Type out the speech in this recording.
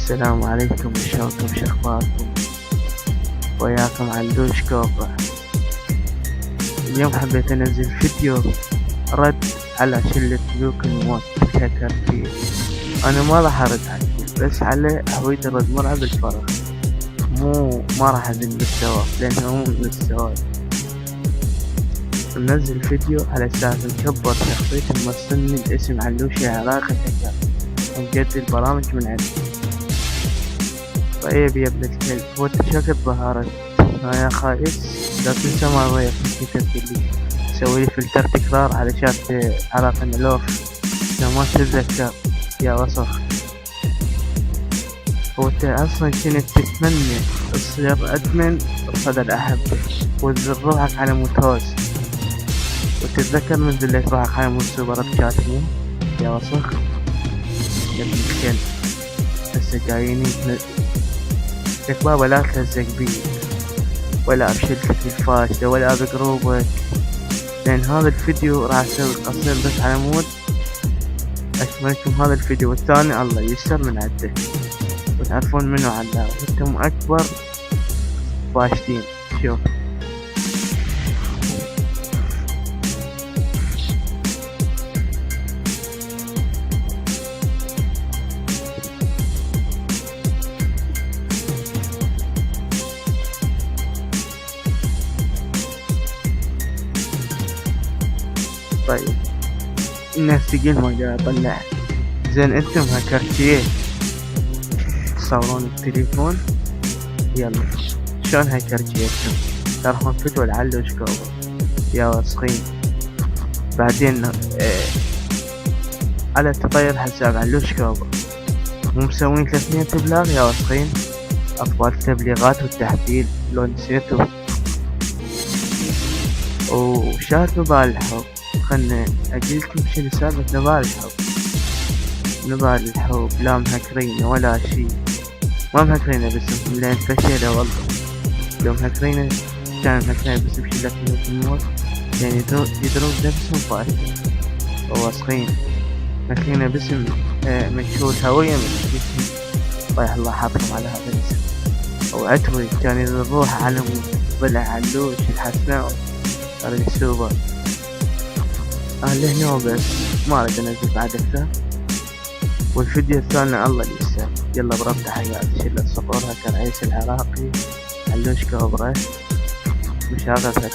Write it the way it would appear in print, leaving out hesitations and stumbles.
السلام عليكم، شلونكم، شخباركم؟ وياكم علوش كوبا. اليوم حبيت انزل فيديو رد على شلة ملوك الموت كرتي. انا ما راح ارد عليه، بس عليه حويد الرد مرعب الفرح. ما راح ازل مستوى لانه مو من مستوى. ننزل فيديو على اساس نكبر شخصية ممثلني الاسم علوش عراقي كرتي ونجدد البرامج من عندي. طيب يا ابن الكلب، هو انت شكل ظهرت يا خايس؟ لا تنسى ما ضيف كتبت لي سوي فلتر تكرار علشان علاقة ملوف لو ما تتذكر يا وسخ. هو انت اصلا كنت تتمنى تصير ادمن صدى الاحبة وتزر روحك على موتوز وتتذكر من ذلك روحك على مود سوبرات كاتمو يا وسخ يا ابن الكلب. هسه جاييني لك بابا لا تلزق بي ولا بشلتك الفاشلة ولا بقروبك، لأن هذا الفيديو راح أسوي قصير بس على مود أشملكم هذا الفيديو، والثاني الله يسر من عده وتعرفون منو علاه وانتم أكبر فاشلين. شوف طيب الناس تقول ما جاي اطلع. زين انتم هكرتيه تصورون التليفون؟ يلا شلون هكرتيتم؟ تروحون فتوى العلوش كوبا يا وسخين. بعدين على تطير حساب علوش كوبا مو مسوين 300 تبلاغ يا وسخين. افضل التبليغات والتحفيل لو نسيتوا. وشات نبال الحب، خلنا اقولكم شنو سالفة نبال الحب. نبال الحب لا مهكرينه ولا شي، ما مهكرينه باسمكم لان فشيله والله. لو مهكرينه كان مهكرينه باسم شلة ملوك الموت لان يدرون نفسهم فاشلين ووسخين. مهكرينه باسم منشور هوية من اسم طيح الله حافظهم على هذا الاسم. وعتوي كان يروح على ضلع علوش الحسناوي على السوبر. لهنا وبس، ما اريد انزل بعد اكثر. والفيديو الثاني الله يسلم. يلا بربط حياتي شلة صقورها كرعيس العراقي علوش كوبرا مشاغل فتح.